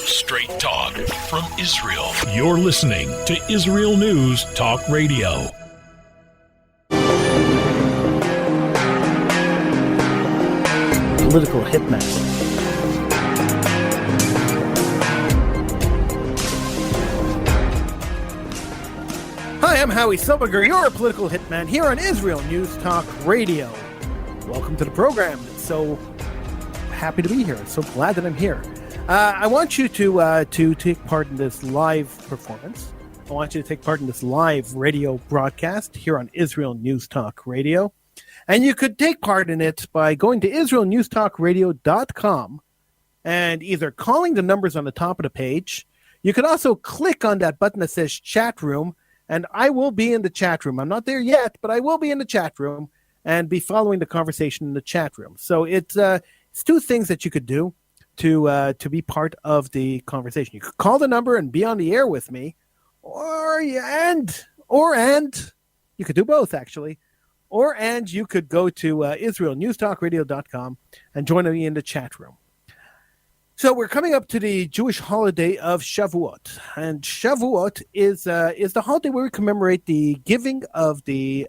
Straight talk from Israel. You're listening to Israel News Talk Radio. Political hitman. Hi, I'm Howie Silberger, your political hitman here on Israel News Talk Radio. Welcome to the program. It's so happy to be here. So glad that I'm here. I want you to take part in this live performance. I want you to take part in this live radio broadcast here on Israel News Talk Radio. And you could take part in it by going to IsraelNewsTalkRadio.com and either calling the numbers on the top of the page. You could also click on that button that says chat room, and I will be in the chat room. I'm not there yet, but I will be in the chat room and be following the conversation in the chat room. So it's two things that you could do to be part of the conversation. You could call the number and be on the air with me, or you could do both actually. And you could go to IsraelNewsTalkRadio.com and join me in the chat room. So we're coming up to the Jewish holiday of Shavuot, and Shavuot is the holiday where we commemorate the giving of the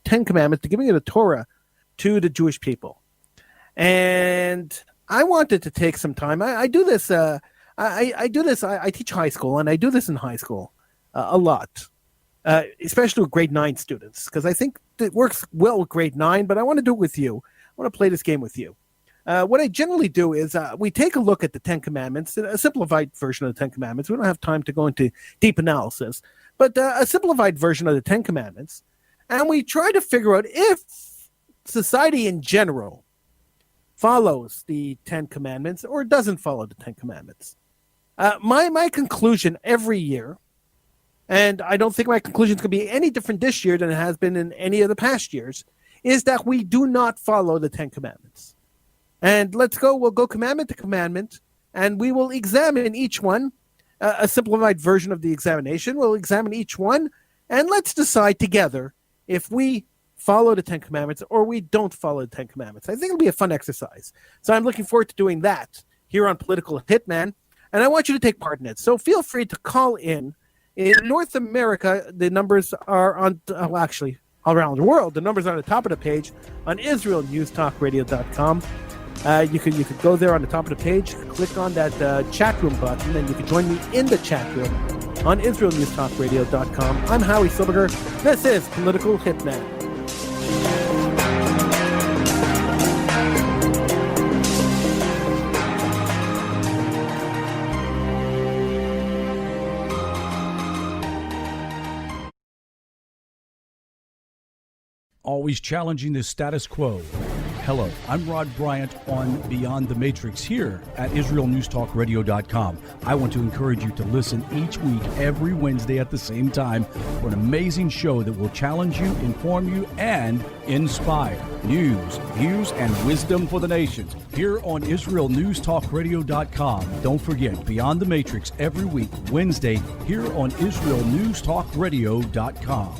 Ten Commandments, the giving of the Torah to the Jewish people. And I wanted to take some time. I do this. I do this. I teach high school, and I do this in high school a lot. Especially with grade 9 students, because I think it works well with grade 9, but I want to do it with you. I want to play this game with you. What I generally do is we take a look at the Ten Commandments, a simplified version of the Ten Commandments. We don't have time to go into deep analysis, but a simplified version of the Ten Commandments, and we try to figure out if society in general follows the Ten Commandments or doesn't follow the Ten Commandments. My conclusion every year, and I don't think my conclusion is going to be any different this year than it has been in any of the past years, is that we do not follow the Ten Commandments. And we'll go commandment to commandment, and we will examine each one, a simplified version of the examination. We'll examine each one, and let's decide together if we follow the Ten Commandments or we don't follow the Ten Commandments. I think it'll be a fun exercise. So I'm looking forward to doing that here on Political Hitman, and I want you to take part in it. So feel free to call in. In North America, the numbers are on, actually, all around the world, the numbers are on the top of the page on IsraelNewsTalkRadio.com. You could go there on the top of the page, click on that chat room button, and you can join me in the chat room on IsraelNewsTalkRadio.com. I'm Howie Silberger. This is Political Hitman. Always challenging the status quo. Hello, I'm Rod Bryant on Beyond the Matrix here at IsraelNewsTalkRadio.com. I want to encourage you to listen each week, every Wednesday at the same time, for an amazing show that will challenge you, inform you, and inspire. News, views, and wisdom for the nations here on IsraelNewsTalkRadio.com. Don't forget, Beyond the Matrix every week, Wednesday, here on IsraelNewsTalkRadio.com.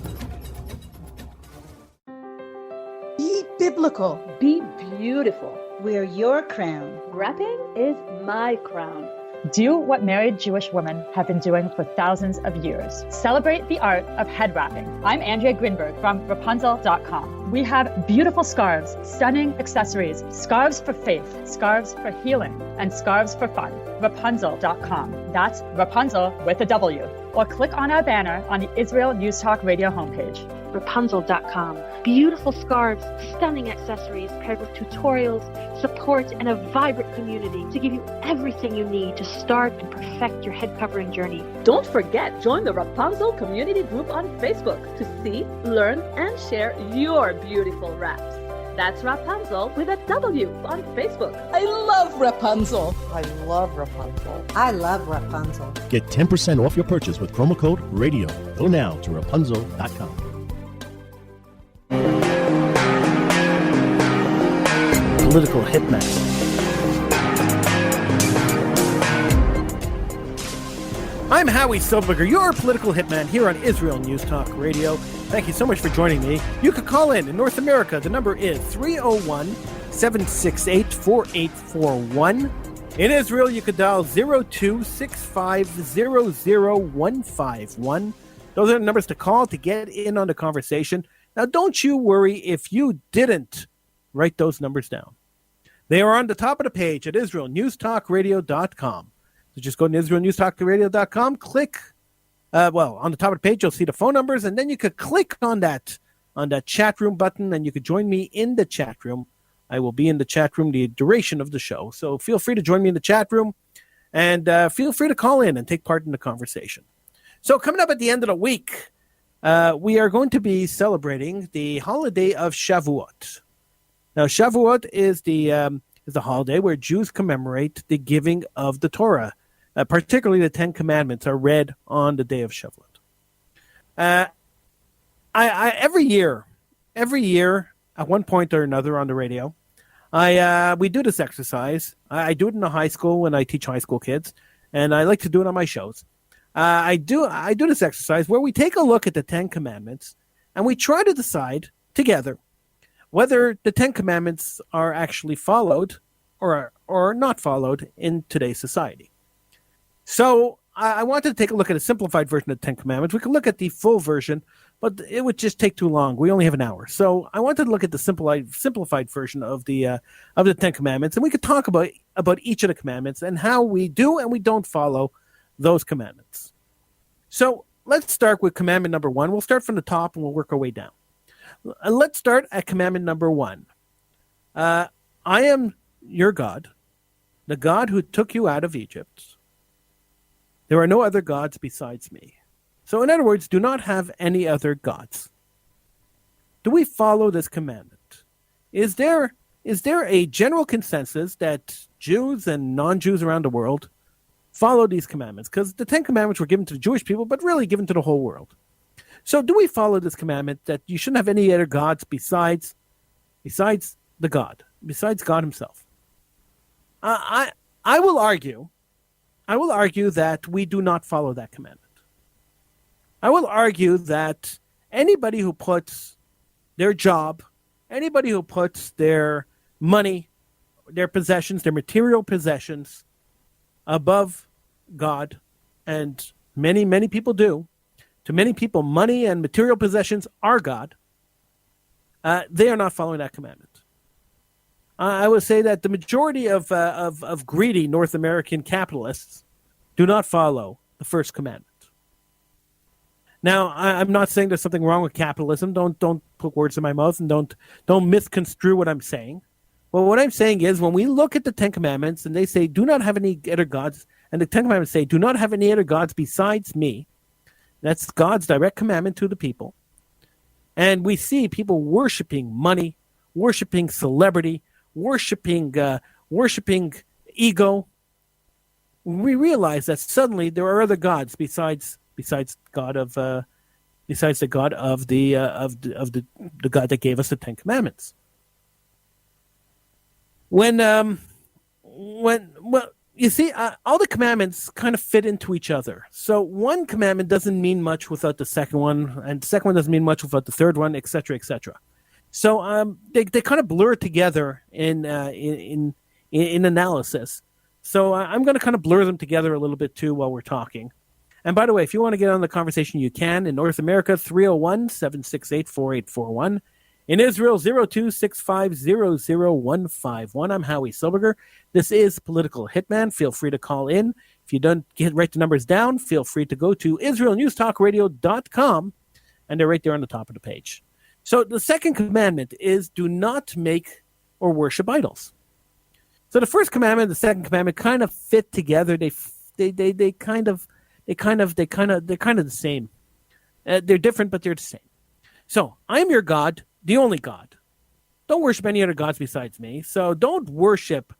Biblical. Be beautiful. Wear your crown. Wrapping is my crown. Do what married Jewish women have been doing for thousands of years. Celebrate the art of head wrapping. I'm Andrea Grinberg from Rapunzel.com. We have beautiful scarves, stunning accessories, scarves for faith, scarves for healing, and scarves for fun. Rapunzel.com. That's Rapunzel with a W. Or click on our banner on the Israel News Talk Radio homepage. Rapunzel.com. Beautiful scarves, stunning accessories paired with tutorials, support, and a vibrant community to give you everything you need to start and perfect your head covering journey. Don't forget, join the Rapunzel community group on Facebook to see, learn, and share your beautiful wraps. That's Rapunzel with a W on Facebook. I love Rapunzel. I love Rapunzel. I love Rapunzel. Get 10% off your purchase with promo code RADIO. Go now to Rapunzel.com. Political Hitman. I'm Howie Silberger, your political hitman here on Israel News Talk Radio. Thank you so much for joining me. You can call in North America. The number is 301-768-4841. In Israel, you could dial 02-650-0151. Those are the numbers to call to get in on the conversation. Now, don't you worry if you didn't write those numbers down. They are on the top of the page at IsraelNewsTalkRadio.com. So just go to IsraelNewsTalkRadio.com, click, on the top of the page, you'll see the phone numbers, and then you could click on that chat room button, and you could join me in the chat room. I will be in the chat room the duration of the show. So feel free to join me in the chat room, and feel free to call in and take part in the conversation. So coming up at the end of the week, we are going to be celebrating the holiday of Shavuot. Now, Shavuot is the holiday where Jews commemorate the giving of the Torah. Particularly the 10 Commandments are read on the day of Shavuot. Every year, at one point or another on the radio, we do this exercise. I do it in the high school when I teach high school kids, and I like to do it on my shows. I do this exercise where we take a look at the 10 Commandments, and we try to decide together whether the 10 Commandments are actually followed or not followed in today's society. So I wanted to take a look at a simplified version of the 10 Commandments. We could look at the full version, but it would just take too long. We only have an hour. So I wanted to look at the simplified version of the 10 Commandments, and we could talk about each of the commandments and how we do and we don't follow those commandments. So let's start with Commandment Number 1. We'll start from the top and we'll work our way down. Let's start at Commandment Number 1. I am your God, the God who took you out of Egypt. There are no other gods besides me. So in other words, do not have any other gods. Do we follow this commandment? Is there a general consensus that Jews and non-Jews around the world follow these commandments? Because the 10 Commandments were given to the Jewish people, but really given to the whole world. So do we follow this commandment that you shouldn't have any other gods besides God himself? I will argue that we do not follow that commandment. I will argue that anybody who puts their job, anybody who puts their money, their possessions, their material possessions above God, and many, many people do, to many people, money and material possessions are God, they are not following that commandment. I would say that the majority of greedy North American capitalists do not follow the first commandment. Now, I'm not saying there's something wrong with capitalism. Don't put words in my mouth, and don't misconstrue what I'm saying. Well, what I'm saying is when we look at the 10 Commandments and they say, do not have any other gods, and the 10 Commandments say, do not have any other gods besides me. That's God's direct commandment to the people. And we see people worshiping money, worshiping celebrity, worshiping ego. We realize that suddenly there are other gods besides the God of the God that gave us the 10 Commandments. You see, all the commandments kind of fit into each other. So one commandment doesn't mean much without the second one, and the second one doesn't mean much without the third one, etc., etc. So they kind of blur together in analysis. So I'm going to kind of blur them together a little bit too while we're talking. And by the way, if you want to get on the conversation, you can. In North America, 301-768-4841. In Israel, 02-650-0151. I'm Howie Silberger. This is Political Hitman. Feel free to call in. If you don't write the numbers down, feel free to go to IsraelNewsTalkRadio.com, and they're right there on the top of the page. So the second commandment is do not make or worship idols. So the first commandment and the second commandment kind of fit together. They're kind of the same. They're different, but they're the same. So I am your God, the only God. Don't worship any other gods besides me. So don't worship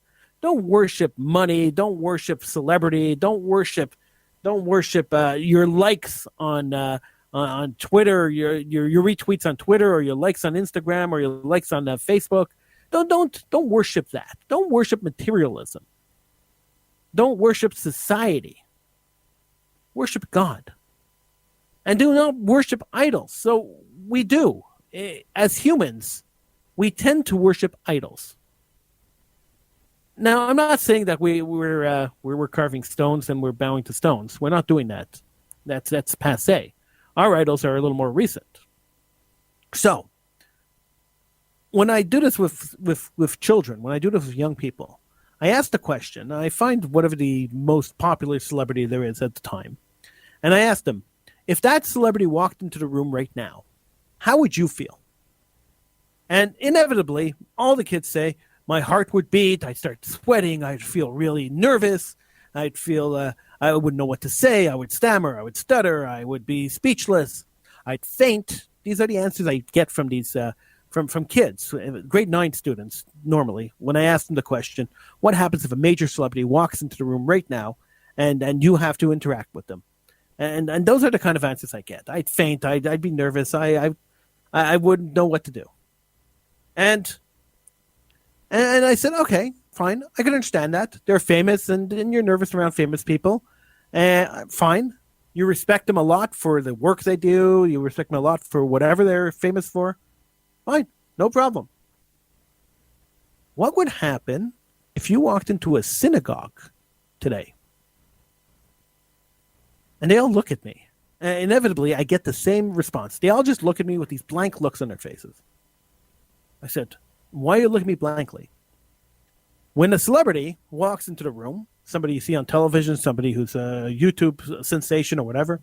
money. Don't worship celebrity. Don't worship your likes on Twitter, your retweets on Twitter, or your likes on Instagram, or your likes on Facebook. Don't worship that. Don't worship materialism. Don't worship society. Worship God. And do not worship idols. So we do. As humans, we tend to worship idols. Now, I'm not saying that we're carving stones and we're bowing to stones. We're not doing that. That's passé. Our idols are a little more recent. So, when I do this with children, when I do this with young people, I ask the question. I find whatever the most popular celebrity there is at the time, and I ask them, if that celebrity walked into the room right now, how would you feel? And inevitably, all the kids say, my heart would beat, I'd start sweating, I'd feel really nervous, I'd feel, I wouldn't know what to say, I would stammer, I would stutter, I would be speechless, I'd faint. These are the answers I get from these, from kids, grade 9 students, normally, when I ask them the question, what happens if a major celebrity walks into the room right now and you have to interact with them? And those are the kind of answers I get. I'd faint, I'd be nervous, I wouldn't know what to do. And I said, okay, fine. I can understand that. They're famous and you're nervous around famous people. Fine. You respect them a lot for the work they do. You respect them a lot for whatever they're famous for. Fine. No problem. What would happen if you walked into a synagogue today? And they all look at me. Inevitably, I get the same response. They all just look at me with these blank looks on their faces. I said, why are you looking at me blankly? When a celebrity walks into the room, somebody you see on television, somebody who's a YouTube sensation or whatever,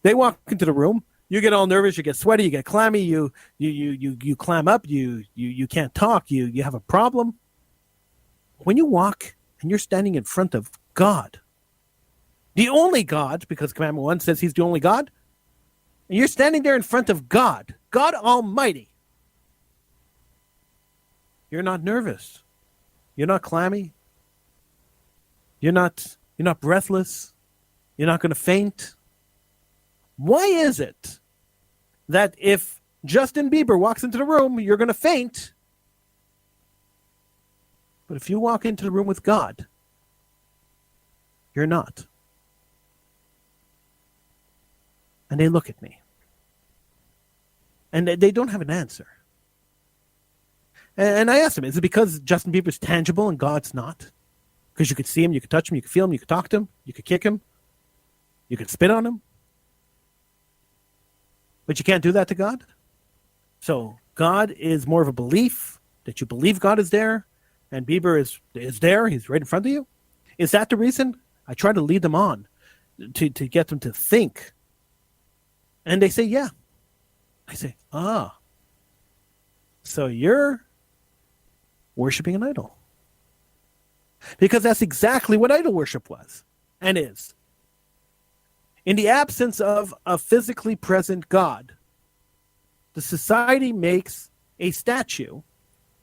they walk into the room, you get all nervous, you get sweaty, you get clammy, you clam up, you can't talk, you have a problem. When you walk and you're standing in front of God, the only God, because Commandment 1 says he's the only God, and you're standing there in front of God, God Almighty, you're not nervous. You're not clammy. You're not breathless. You're not going to faint. Why is it that if Justin Bieber walks into the room, you're going to faint? But if you walk into the room with God, you're not. And they look at me. And they don't have an answer. And I asked him, is it because Justin Bieber's tangible and God's not? Because you could see him, you could touch him, you could feel him, you could talk to him, you could kick him, you could spit on him. But you can't do that to God? So God is more of a belief, that you believe God is there, and Bieber is there, he's right in front of you? Is that the reason? I try to lead them on to get them to think. And they say, yeah. I say, so you're worshiping an idol. Because that's exactly what idol worship was and is. In the absence of a physically present God, the society makes a statue.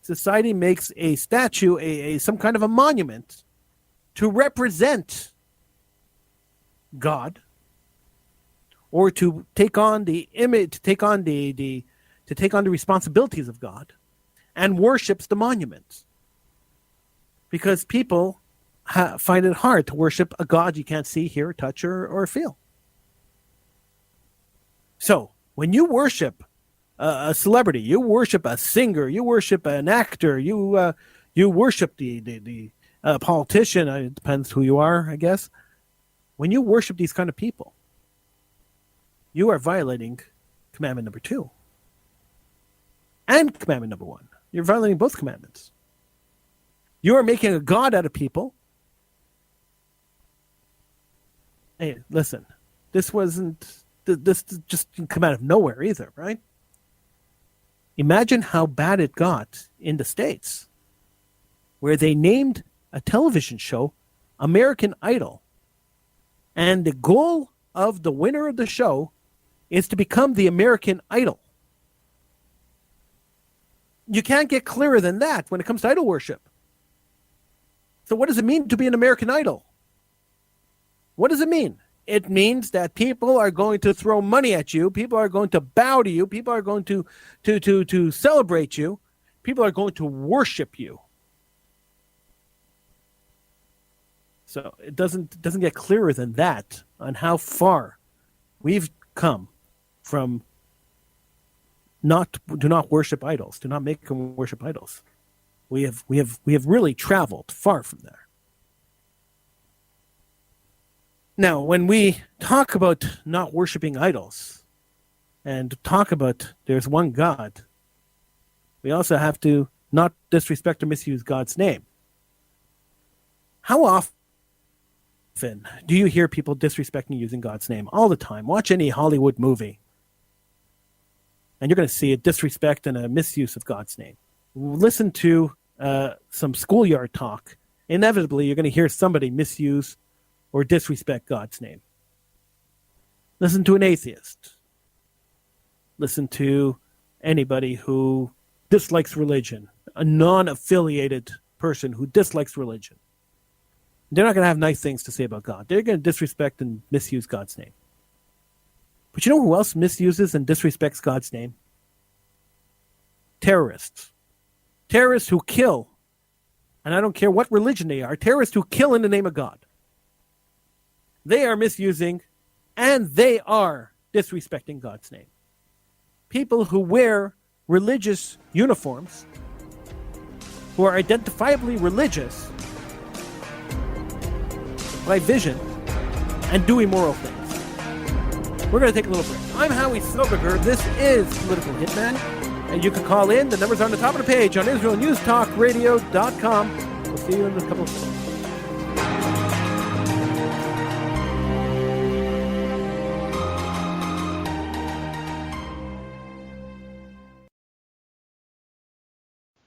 Society makes a statue, some kind of a monument to represent God, or to take on the image, to take on the responsibilities of God, and worships the monuments. Because people find it hard to worship a God you can't see, hear, touch, or feel. So, when you worship a celebrity, you worship a singer, you worship an actor, you worship the politician, it depends who you are, I guess. When you worship these kind of people, you are violating Commandment Number 2 and Commandment Number 1. You're violating both commandments. You are making a god out of people. Hey, listen, this just didn't come out of nowhere either, right? Imagine how bad it got in the States, where they named a television show American Idol. And the goal of the winner of the show is to become the American Idol. You can't get clearer than that when it comes to idol worship. So what does it mean to be an American Idol? What does it mean? It means that people are going to throw money at you. People are going to bow to you. People are going to celebrate you. People are going to worship you. So it doesn't get clearer than that on how far we've come from do not worship idols. Do not make them worship idols. We have really traveled far from there. Now, when we talk about not worshiping idols and talk about there's one God, we also have to not disrespect or misuse God's name. How often do you hear people disrespecting using God's name? All the time. Watch any Hollywood movie, and you're going to see a disrespect and a misuse of God's name. Listen to some schoolyard talk. Inevitably, you're going to hear somebody misuse or disrespect God's name. Listen to an atheist. Listen to anybody who dislikes religion, a non-affiliated person who dislikes religion. They're not going to have nice things to say about God. They're going to disrespect and misuse God's name. But you know who else misuses and disrespects God's name? Terrorists. Terrorists who kill, and I don't care what religion they are, terrorists who kill in the name of God. They are misusing and they are disrespecting God's name. People who wear religious uniforms, who are identifiably religious by vision and do immoral things. We're going to take a little break. I'm Howie Silberger. This is Political Hitman. And you can call in. The number's on the top of the page on IsraelNewsTalkRadio.com. We'll see you in a couple of minutes.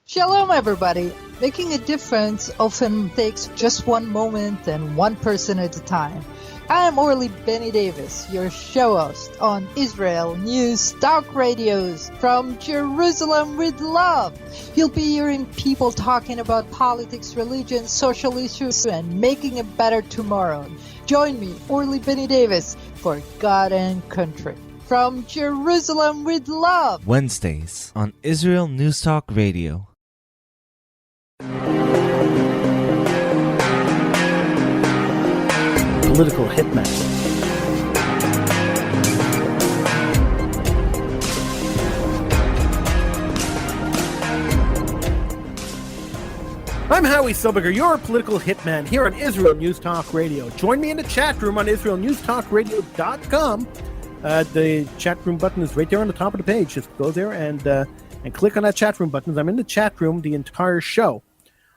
Shalom, everybody. Making a difference often takes just one moment and one person at a time. I am Orly Benny Davis, your show host on Israel News Talk Radios from Jerusalem with love. You'll be hearing people talking about politics, religion, social issues, and making a better tomorrow. Join me, Orly Benny Davis, for God and Country. From Jerusalem with love. Wednesdays on Israel News Talk Radio. Political Hitman. I'm Howie Silberger, your political hitman here on Israel News Talk Radio. Join me in the chat room on IsraelNewsTalkRadio.com. The chat room button is right there on the top of the page. Just go there and click on that chat room button. I'm in the chat room the entire show.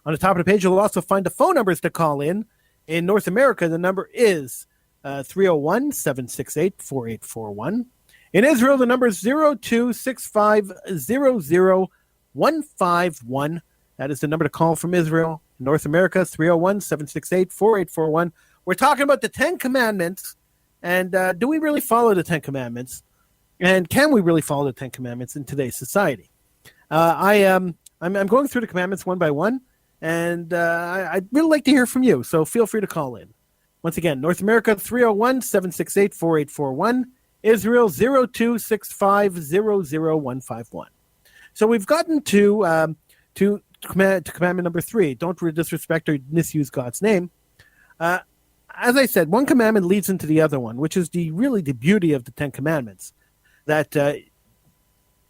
On the top of the page, you'll also find the phone numbers to call in. In North America, the number is 301-768-4841. In Israel, the number is 026500-151. That is the number to call from Israel. In North America, 301-768-4841. We're talking about the Ten Commandments. And do we really follow the Ten Commandments? And can we really follow the Ten Commandments in today's society? I'm going through the commandments one by one. And I'd really like to hear from you, so feel free to call in. Once again, North America, 301-768-4841. Israel, 026500-151. So we've gotten to commandment number 3. Don't disrespect or misuse God's name. As I said, one commandment leads into the other one, which is really the beauty of the Ten Commandments. That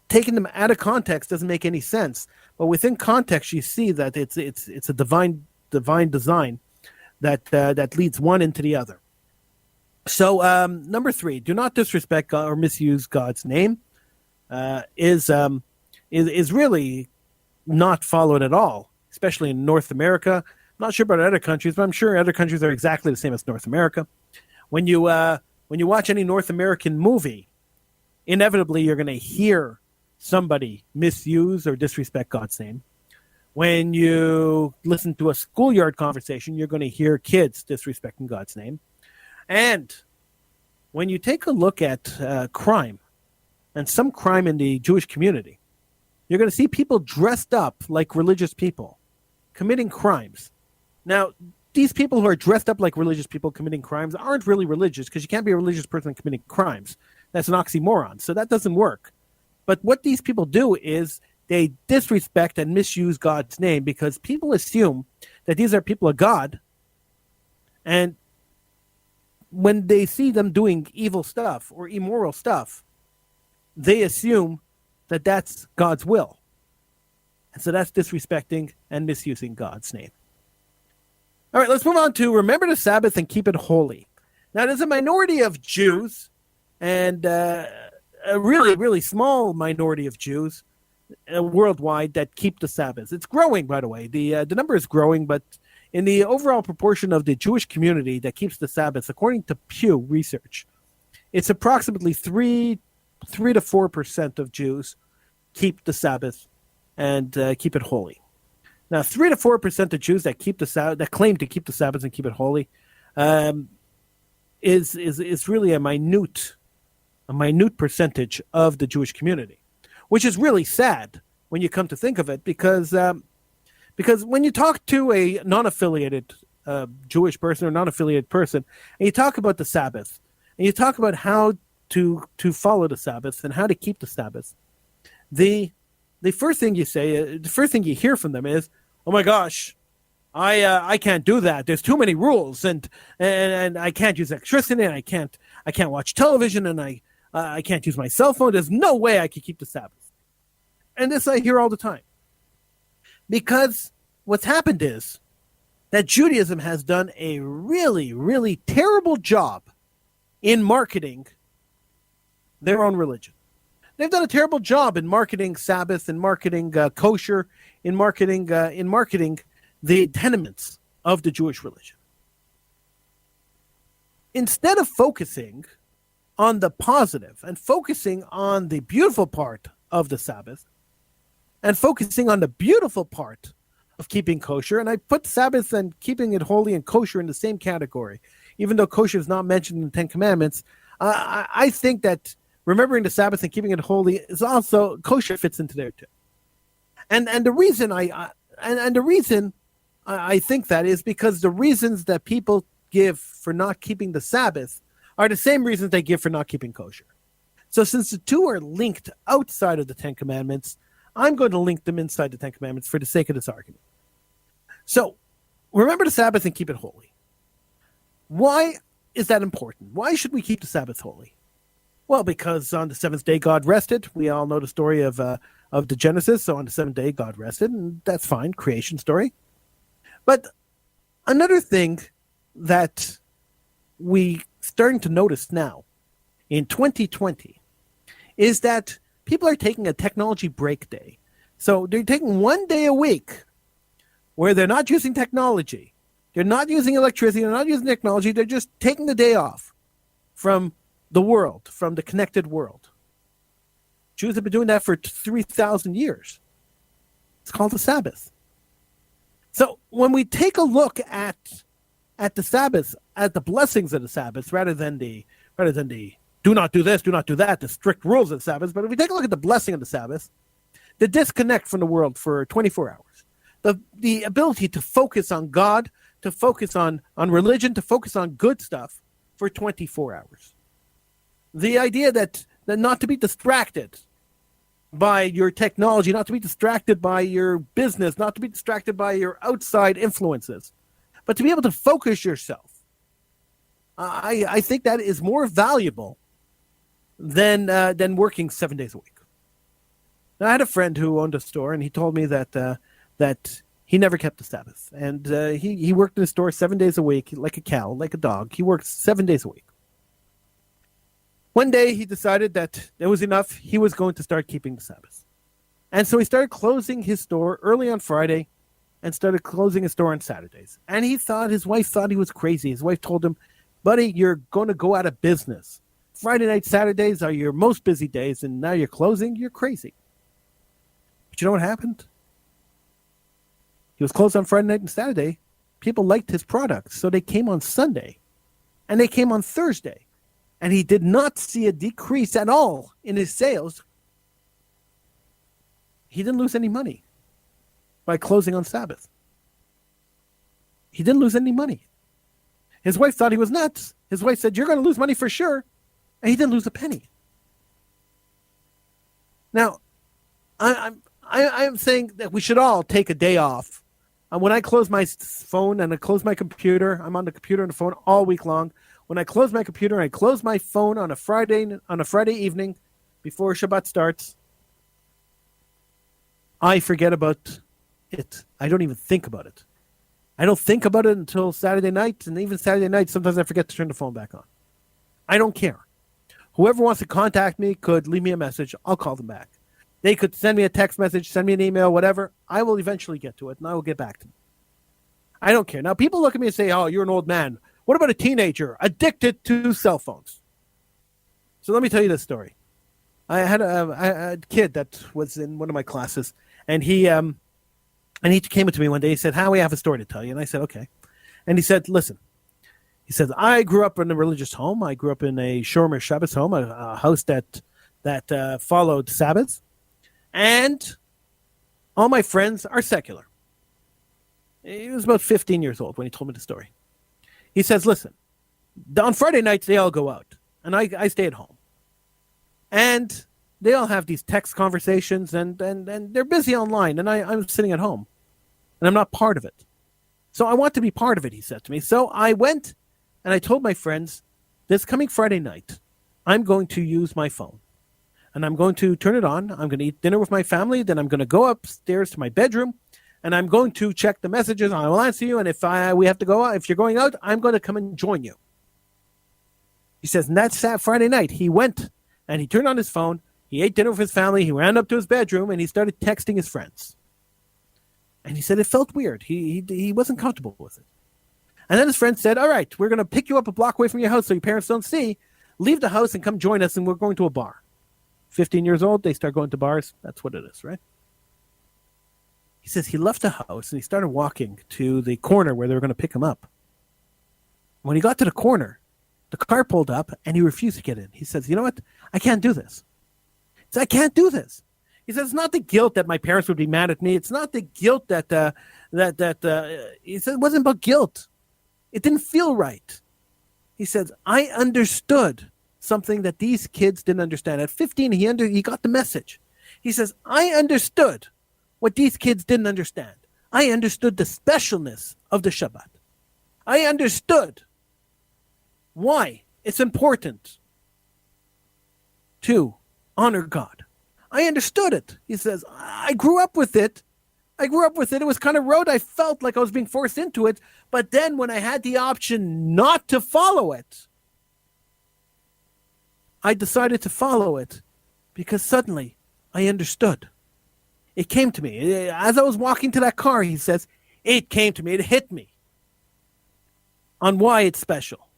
taking them out of context doesn't make any sense. But within context, you see that it's a divine design that leads one into the other. So number 3, do not disrespect God or misuse God's name. Is really not followed at all, especially in North America. I'm not sure about other countries, but I'm sure other countries are exactly the same as North America. When you watch any North American movie, inevitably you're going to hear somebody misuse or disrespect God's name. When you listen to a schoolyard conversation, you're going to hear kids disrespecting God's name. And when you take a look at crime, and some crime in the Jewish community, you're going to see people dressed up like religious people committing crimes. Now, these people who are dressed up like religious people committing crimes aren't really religious, because you can't be a religious person committing crimes. That's an oxymoron. So that doesn't work. But what these people do is they disrespect and misuse God's name, because people assume that these are people of God. And when they see them doing evil stuff or immoral stuff, they assume that that's God's will. And so that's disrespecting and misusing God's name. All right, let's move on to remember the Sabbath and keep it holy. Now, there's a minority of Jews and a really, really small minority of Jews worldwide that keep the Sabbath. It's growing, by the way. The number is growing, but in the overall proportion of the Jewish community that keeps the Sabbath, according to Pew Research, it's approximately 3 to 4% of Jews keep the Sabbath and keep it holy. Now, 3 to 4% of Jews that keep the Sabbath, that claim to keep the Sabbath and keep it holy, is really a minute percentage of the Jewish community, which is really sad when you come to think of it, because when you talk to a non-affiliated Jewish person or non-affiliated person, and you talk about the Sabbath, and you talk about how to follow the Sabbath and how to keep the Sabbath, the first thing you say, the first thing you hear from them is, "Oh my gosh, I can't do that. There's too many rules, and I can't use electricity, and I can't watch television, and I can't use my cell phone. There's no way I could keep the Sabbath." And this I hear all the time. Because what's happened is that Judaism has done a really, really terrible job in marketing their own religion. They've done a terrible job in marketing Sabbath, in marketing kosher, in marketing the tenements of the Jewish religion. Instead of focusing on the positive and focusing on the beautiful part of the Sabbath and focusing on the beautiful part of keeping kosher, and I put Sabbath and keeping it holy and kosher in the same category, even though kosher is not mentioned in the Ten Commandments, I think that remembering the Sabbath and keeping it holy is also, kosher fits into there too. And the reason I think that is because the reasons that people give for not keeping the Sabbath are the same reasons they give for not keeping kosher. So since the two are linked outside of the Ten Commandments, I'm going to link them inside the Ten Commandments for the sake of this argument. So remember the Sabbath and keep it holy. Why is that important? Why should we keep the Sabbath holy? Well, because on the seventh day God rested. We all know the story of the Genesis. So on the seventh day God rested, and that's fine, creation story. But another thing that we starting to notice now in 2020 is that people are taking a technology break day. So they're taking one day a week where they're not using technology. They're not using electricity. They're not using technology. They're just taking the day off from the world, from the connected world. Jews have been doing that for 3,000 years. It's called the Sabbath. So when we take a look at the Sabbath, at the blessings of the Sabbath, rather than the do not do this, do not do that, the strict rules of the Sabbath, but if we take a look at the blessing of the Sabbath, the disconnect from the world for 24 hours, the ability to focus on God, to focus on religion, to focus on good stuff for 24 hours. The idea that not to be distracted by your technology, not to be distracted by your business, not to be distracted by your outside influences, but to be able to focus yourself. I think that is more valuable than working 7 days a week. Now, I had a friend who owned a store, and he told me that he never kept the Sabbath, and he worked in a store 7 days a week, like a cow, like a dog. He worked 7 days a week. One day, he decided that it was enough. He was going to start keeping the Sabbath, and so he started closing his store early on Friday, and started closing his store on Saturdays. And his wife thought he was crazy. His wife told him, "Buddy, you're going to go out of business. Friday night, Saturdays are your most busy days, and now you're closing? You're crazy." But you know what happened? He was closed on Friday night and Saturday. People liked his products, so they came on Sunday, and they came on Thursday. And he did not see a decrease at all in his sales. He didn't lose any money by closing on Sabbath. He didn't lose any money. His wife thought he was nuts. His wife said, "You're going to lose money for sure." And he didn't lose a penny. Now, I'm saying that we should all take a day off. When I close my phone and I close my computer, I'm on the computer and the phone all week long. When I close my computer and I close my phone on a Friday evening before Shabbat starts, I forget about it. I don't even think about it. I don't think about it until Saturday night, and even Saturday night, sometimes I forget to turn the phone back on. I don't care. Whoever wants to contact me could leave me a message. I'll call them back. They could send me a text message, send me an email, whatever. I will eventually get to it, and I will get back to them. I don't care. Now, people look at me and say, oh, you're an old man. What about a teenager addicted to cell phones? So let me tell you this story. I had a kid that was in one of my classes, and he came up to me one day. He said, Howie, I have a story to tell you. And I said, okay. And he said, listen. He said, I grew up in a religious home. I grew up in a Shomer Shabbos home, a house that followed Sabbaths. And all my friends are secular. He was about 15 years old when he told me the story. He says, listen, on Friday nights, they all go out. And I stay at home. And they all have these text conversations, and they're busy online. And I'm sitting at home. And I'm not part of it. So I want to be part of it, he said to me. So I went and I told my friends, this coming Friday night, I'm going to use my phone. And I'm going to turn it on. I'm going to eat dinner with my family. Then I'm going to go upstairs to my bedroom. And I'm going to check the messages. I will answer you. And if we have to go out, if you're going out, I'm going to come and join you. He says, and that's Friday night. He went and he turned on his phone. He ate dinner with his family. He ran up to his bedroom and he started texting his friends. And he said it felt weird. He wasn't comfortable with it. And then his friend said, all right, we're going to pick you up a block away from your house so your parents don't see. Leave the house and come join us, and we're going to a bar. 15 years old, they start going to bars. That's what it is, right? He says he left the house and he started walking to the corner where they were going to pick him up. When he got to the corner, the car pulled up and he refused to get in. He says, you know what? I can't do this. He says, I can't do this. He says, it's not the guilt that my parents would be mad at me. It's not the guilt he said it wasn't about guilt. It didn't feel right. He says, I understood something that these kids didn't understand. At 15, he got the message. He says, I understood what these kids didn't understand. I understood the specialness of the Shabbat. I understood why it's important to honor God. I understood it. He says, I grew up with it. It was kind of road. I felt like I was being forced into it. But then when I had the option not to follow it, I decided to follow it because suddenly I understood. It came to me. As I was walking to that car, he says, it came to me. It hit me on why it's special.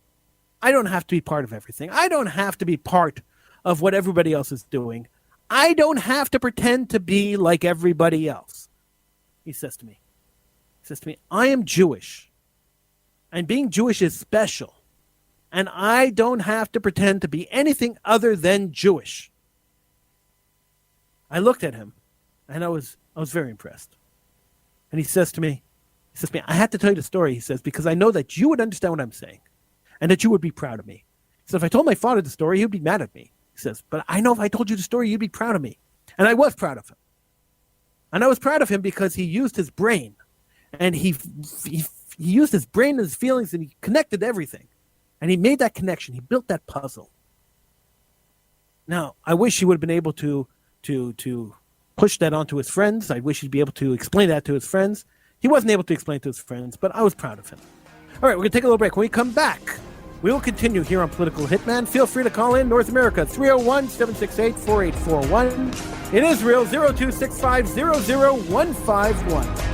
I don't have to be part of everything. I don't have to be part of what everybody else is doing. I don't have to pretend to be like everybody else. He says to me, I am Jewish. And being Jewish is special. And I don't have to pretend to be anything other than Jewish. I looked at him, and I was very impressed. And he says to me, I had to tell you the story, he says, because I know that you would understand what I'm saying, and that you would be proud of me. He said, if I told my father the story, he would be mad at me. He says, but I know if I told you the story, you'd be proud of me. And I was proud of him. And I was proud of him because he used his brain. And he used his brain and his feelings, and he connected everything. And he made that connection. He built that puzzle. Now, I wish he would have been able to push that onto his friends. I wish he'd be able to explain that to his friends. He wasn't able to explain it to his friends, but I was proud of him. All right, we're going to take a little break. When we come back, we will continue here on Political Hitman. Feel free to call in North America, 301-768-4841. In Israel, 0265-00151.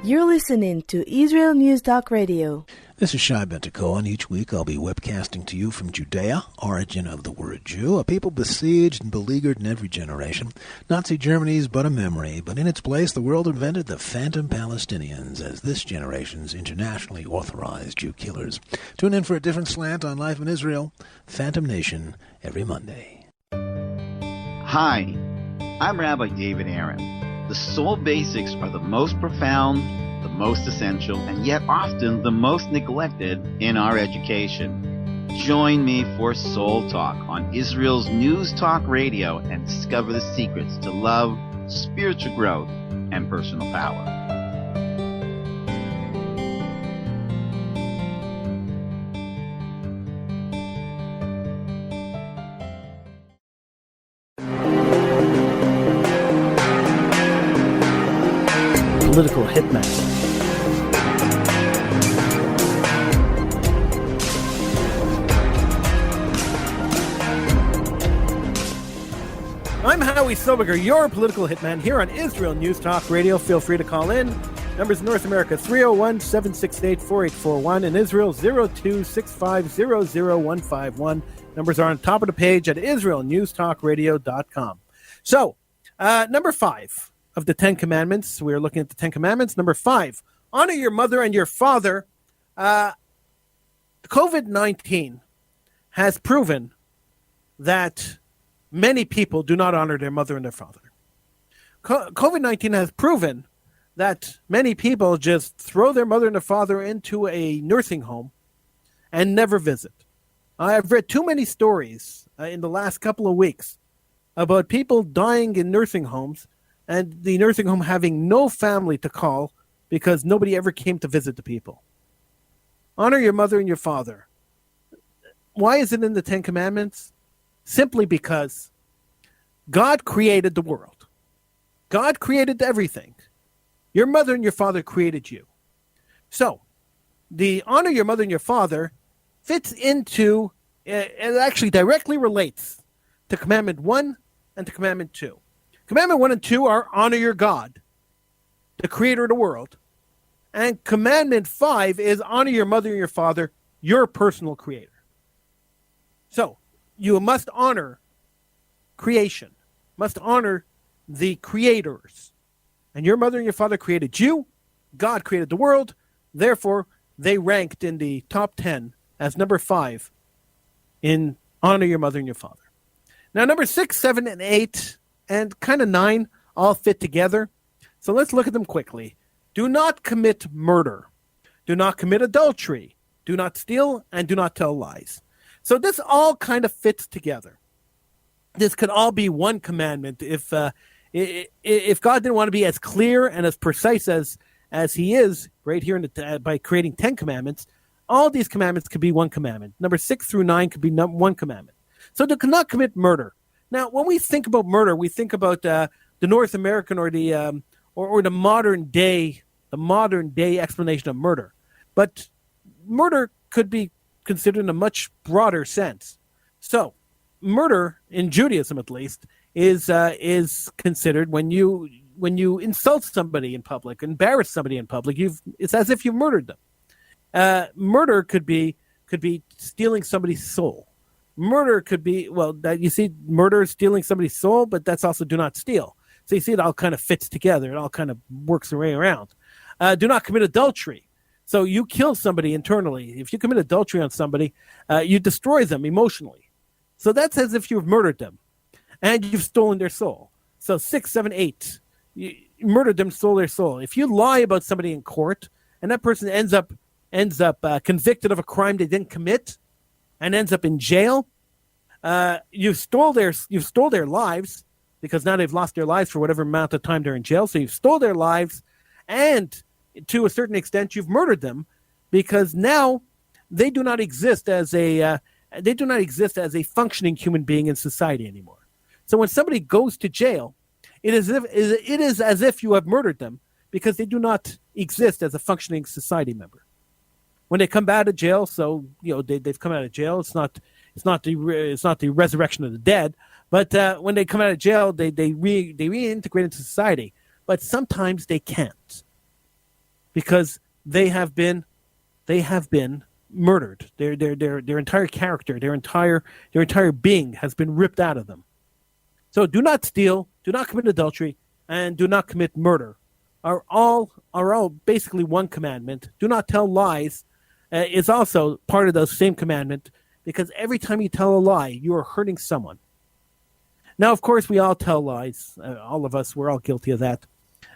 You're listening to Israel News Talk Radio. This is Shai Bentako, and each week I'll be webcasting to you from Judea, origin of the word Jew, a people besieged and beleaguered in every generation. Nazi Germany's but a memory, but in its place the world invented the phantom Palestinians as this generation's internationally authorized Jew killers. Tune in for a different slant on life in Israel, Phantom Nation, every Monday. Hi, I'm Rabbi David Aaron. The soul basics are the most profound, the most essential, and yet often the most neglected in our education. Join me for Soul Talk on Israel's News Talk Radio and discover the secrets to love, spiritual growth, and personal power. Political hitman. I'm Howie Silberger, your political hitman here on Israel News Talk Radio. Feel free to call in. Numbers North America 301-768-4841 and Israel 02-650-0151. Numbers are on top of the page at israelnewstalkradio.com. So, number 5 of the 10 Commandments. We are looking at the 10 Commandments. Number 5, honor your mother and your father. COVID-19 has proven that many people do not honor their mother and their father. COVID-19 has proven that many people just throw their mother and their father into a nursing home and never visit. I've read too many stories in the last couple of weeks about people dying in nursing homes and the nursing home having no family to call because nobody ever came to visit the people. Honor your mother and your father. Why is it in the 10 Commandments? Simply because God created the world. God created everything. Your mother and your father created you. So, the honor your mother and your father fits into, it actually directly relates to Commandment 1 and to Commandment 2. Commandment 1 and 2 are honor your God, the creator of the world. And Commandment 5 is honor your mother and your father, your personal creator. So, you must honor creation, must honor the creators. And your mother and your father created you. God created the world. Therefore, they ranked in the top 10 as number 5 in honor your mother and your father. Now, number 6, 7, and 8, and kind of 9 all fit together. So let's look at them quickly. Do not commit murder. Do not commit adultery. Do not steal, and do not tell lies. So this all kind of fits together. This could all be one commandment if God didn't want to be as clear and as precise as he is right here by creating 10 commandments. All these commandments could be one commandment. Number 6 through 9 could be one commandment. So do not commit murder. Now, when we think about murder, we think about the North American or the modern day explanation of murder. But murder could be considered in a much broader sense. So, murder in Judaism, at least, is considered when you insult somebody in public, embarrass somebody in public. It's as if you've murdered them. Murder could be stealing somebody's soul. Murder could be murder is stealing somebody's soul, but that's also do not steal. So you see, it all kind of fits together. It all kind of works their way around. Do not commit adultery. So you kill somebody internally. If you commit adultery on somebody, you destroy them emotionally. So that's as if you've murdered them, and you've stolen their soul. So 6, 7, 8, you murdered them, stole their soul. If you lie about somebody in court, and that person ends up convicted of a crime they didn't commit, and ends up in jail, you've stole their lives, because now they've lost their lives for whatever amount of time they're in jail. So you've stole their lives, and to a certain extent, you've murdered them, because now they do not exist as a functioning human being in society anymore. So when somebody goes to jail, it is as if you have murdered them, because they do not exist as a functioning society member. When they come out of jail, so they've come out of jail. It's not the resurrection of the dead, but when they come out of jail, they reintegrate into society. But sometimes they can't, because they have been murdered. Their entire character, their entire being has been ripped out of them. So do not steal, do not commit adultery, and do not commit murder. Are all basically one commandment. Do not tell lies is also part of the same commandment, because every time you tell a lie, you are hurting someone. Now, of course, we all tell lies. All of us, we're all guilty of that.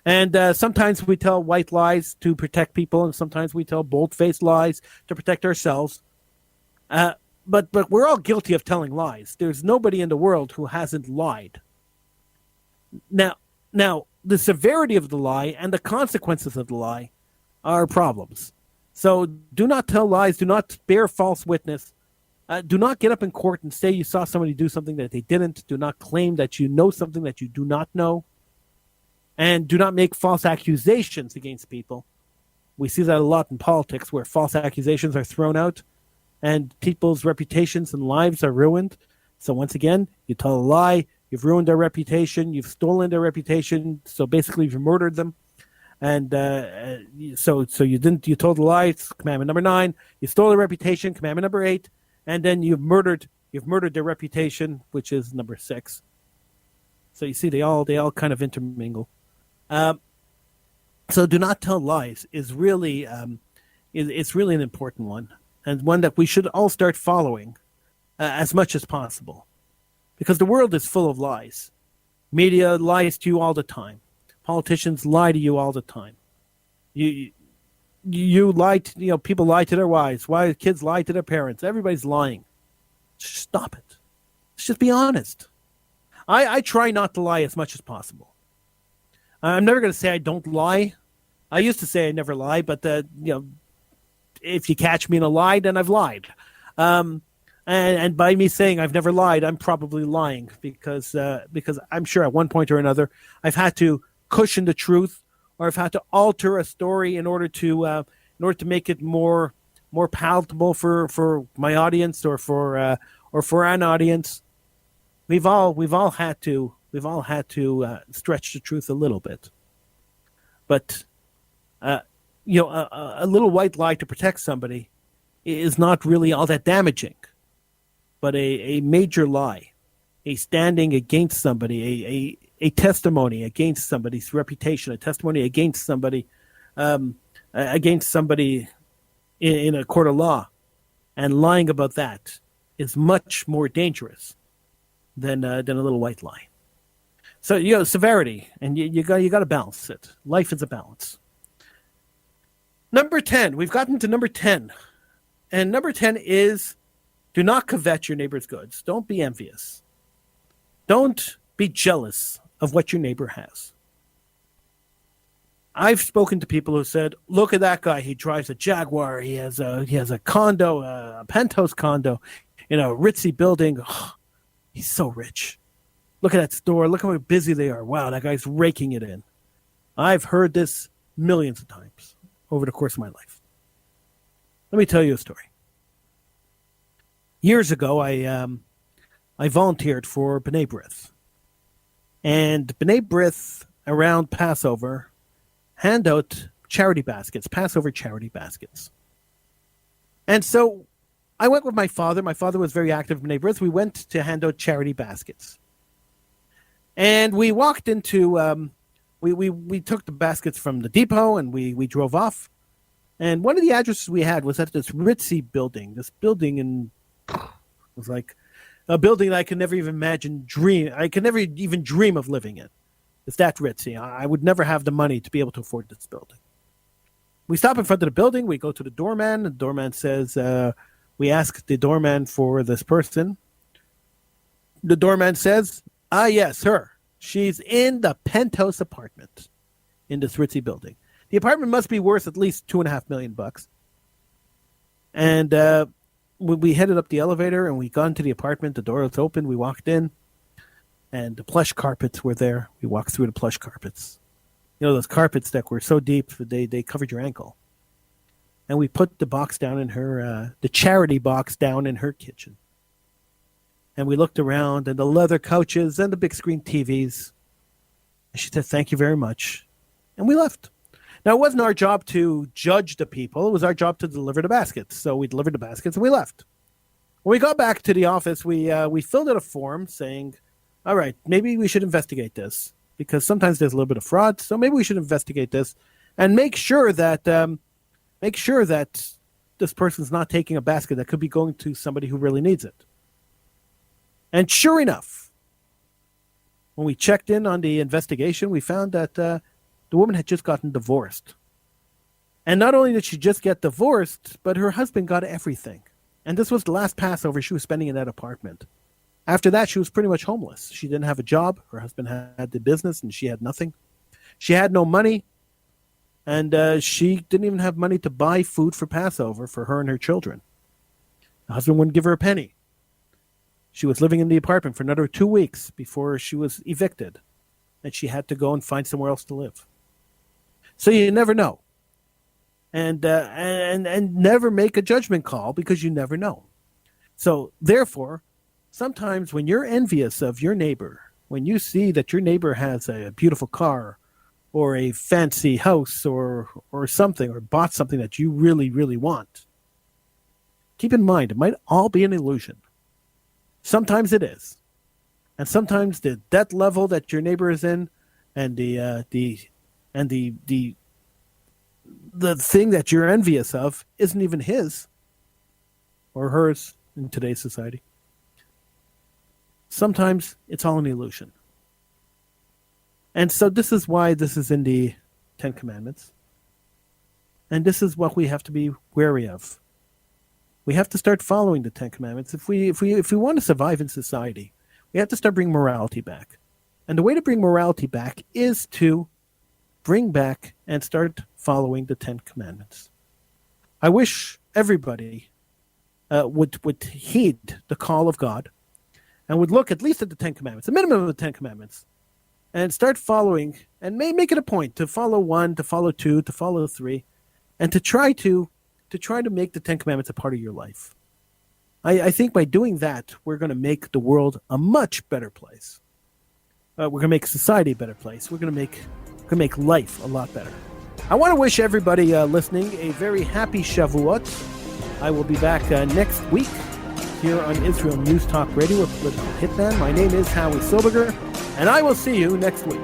And sometimes we tell white lies to protect people, and sometimes we tell bold-faced lies to protect ourselves. But we're all guilty of telling lies. There's nobody in the world who hasn't lied. Now, the severity of the lie and the consequences of the lie are problems. So do not tell lies. Do not bear false witness. Do not get up in court and say you saw somebody do something that they didn't. Do not claim that you know something that you do not know. And do not make false accusations against people. We see that a lot in politics where false accusations are thrown out and people's reputations and lives are ruined. So once again, you tell a lie, you've ruined their reputation, you've stolen their reputation, so basically you've murdered them. And so you told a lie, it's commandment number 9. You stole their reputation, commandment number 8. And then you've murdered their reputation, which is number 6. So you see, they all kind of intermingle. So do not tell lies is really it's really an important one, and one that we should all start following as much as possible, because the world is full of lies. Media lies to you all the time. Politicians lie to you all the time. You lie to, people lie to their wives. Why kids lie to their parents? Everybody's lying. Stop it. Let's just be honest. I try not to lie as much as possible. I'm never going to say I don't lie. I used to say I never lie, but if you catch me in a lie, then I've lied. And by me saying I've never lied, I'm probably lying because I'm sure at one point or another I've had to cushion the truth, or I've had to alter a story in order to make it more palatable for my audience or for an audience. We've all had to stretch the truth a little bit, but a little white lie to protect somebody is not really all that damaging. But a major lie, a standing against somebody, a testimony against somebody's reputation, a testimony against somebody in a court of law, and lying about that is much more dangerous than a little white lie. So severity, and you got to balance it. Life is a balance. Number 10, we've gotten to number 10, and number 10 is: do not covet your neighbor's goods. Don't be envious. Don't be jealous of what your neighbor has. I've spoken to people who said, "Look at that guy. He drives a Jaguar. He has a condo, a penthouse condo, in a ritzy building. Oh, he's so rich. Look at that store. Look how busy they are. Wow, that guy's raking it in." I've heard this millions of times over the course of my life. Let me tell you a story. Years ago, I volunteered for B'nai B'rith. And B'nai B'rith, around Passover, hand out charity baskets, Passover charity baskets. And so I went with my father. My father was very active in B'nai B'rith. We went to hand out charity baskets. And we walked into, we took the baskets from the depot and we drove off. And one of the addresses we had was at this ritzy building. This building was like a building that I could never even I could never even dream of living in. It's that ritzy. I would never have the money to be able to afford this building. We stop in front of the building. We go to the doorman. The doorman says, we ask the doorman for this person. The doorman says, yes, her. She's in the penthouse apartment in this ritzy building. The apartment must be worth at least $2.5 million. And we headed up the elevator and we got into the apartment. The door was open. We walked in, and the plush carpets were there. We walked through the plush carpets. Those carpets that were so deep they covered your ankle. And we put the box down in her, the charity box down in her kitchen. And we looked around, and the leather couches and the big screen TVs. And she said, "Thank you very much." And we left. Now, it wasn't our job to judge the people. It was our job to deliver the baskets. So we delivered the baskets and we left. When we got back to the office, we filled out a form saying, all right, maybe we should investigate this, because sometimes there's a little bit of fraud. So maybe we should investigate this and make sure that this person's not taking a basket that could be going to somebody who really needs it. And sure enough, when we checked in on the investigation, we found that the woman had just gotten divorced. And not only did she just get divorced, but her husband got everything. And this was the last Passover she was spending in that apartment. After that, she was pretty much homeless. She didn't have a job. Her husband had the business and she had nothing. She had no money, and she didn't even have money to buy food for Passover for her and her children. The husband wouldn't give her a penny. She was living in the apartment for another 2 weeks before she was evicted, and she had to go and find somewhere else to live. So you never know. And never make a judgment call, because you never know. So therefore, sometimes when you're envious of your neighbor, when you see that your neighbor has a beautiful car or a fancy house or something, or bought something that you really, really want, keep in mind, it might all be an illusion. Sometimes it is. And sometimes the debt level that your neighbor is in, and the thing that you're envious of isn't even his or hers in today's society. Sometimes it's all an illusion. And so this is why this is in the Ten Commandments. And this is what we have to be wary of. We have to start following the Ten Commandments. If we want to survive in society, we have to start bringing morality back. And the way to bring morality back is to bring back and start following the Ten Commandments. I wish everybody would heed the call of God and would look at least at the Ten Commandments, the minimum of the Ten Commandments, and start following, and make it a point to follow 1, to follow 2, to follow 3, and to try to make the Ten Commandments a part of your life. I think by doing that, we're going to make the world a much better place. We're going to make society a better place. We're going to make life a lot better. I want to wish everybody listening a very happy Shavuot. I will be back next week here on Israel News Talk Radio with Political Hitman. My name is Howie Silberger, and I will see you next week.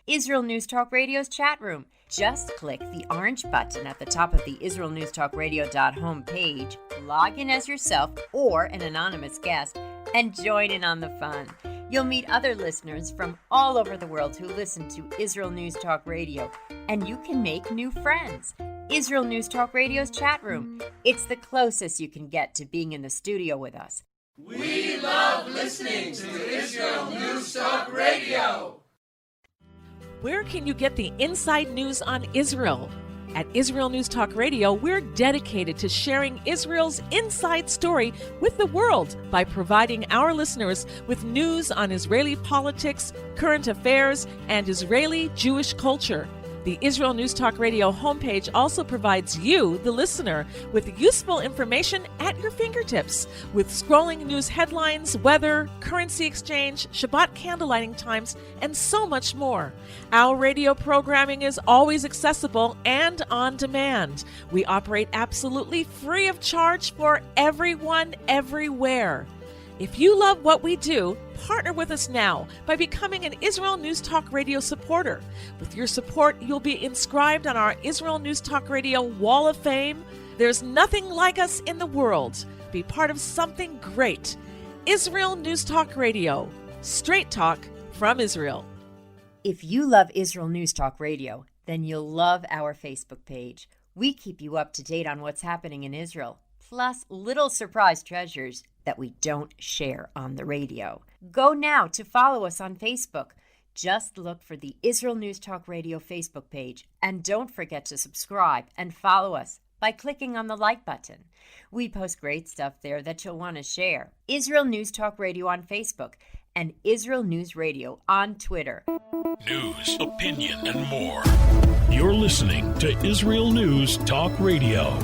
Israel News Talk Radio's chat room. Just click the orange button at the top of the IsraelNewsTalkRadio.home page, log in as yourself or an anonymous guest, and join in on the fun. You'll meet other listeners from all over the world who listen to Israel News Talk Radio, and you can make new friends. Israel News Talk Radio's chat room. It's the closest you can get to being in the studio with us. We love listening to Israel News Talk Radio. Where can you get the inside news on Israel? At Israel News Talk Radio, we're dedicated to sharing Israel's inside story with the world by providing our listeners with news on Israeli politics, current affairs, and Israeli Jewish culture. The Israel News Talk Radio homepage also provides you, the listener, with useful information at your fingertips, with scrolling news headlines, weather, currency exchange, Shabbat candlelighting times, and so much more. Our radio programming is always accessible and on demand. We operate absolutely free of charge for everyone, everywhere. If you love what we do, partner with us now by becoming an Israel News Talk Radio supporter. With your support, you'll be inscribed on our Israel News Talk Radio Wall of Fame. There's nothing like us in the world. Be part of something great. Israel News Talk Radio. Straight talk from Israel. If you love Israel News Talk Radio, then you'll love our Facebook page. We keep you up to date on what's happening in Israel, plus little surprise treasures that we don't share on the radio. Go now to follow us on Facebook. Just look for the Israel News Talk Radio Facebook page, and don't forget to subscribe and follow us by clicking on the like button. We post great stuff there that you'll want to share. Israel News Talk Radio on Facebook and Israel News Radio on Twitter. News, opinion, and more. You're listening to Israel News Talk Radio.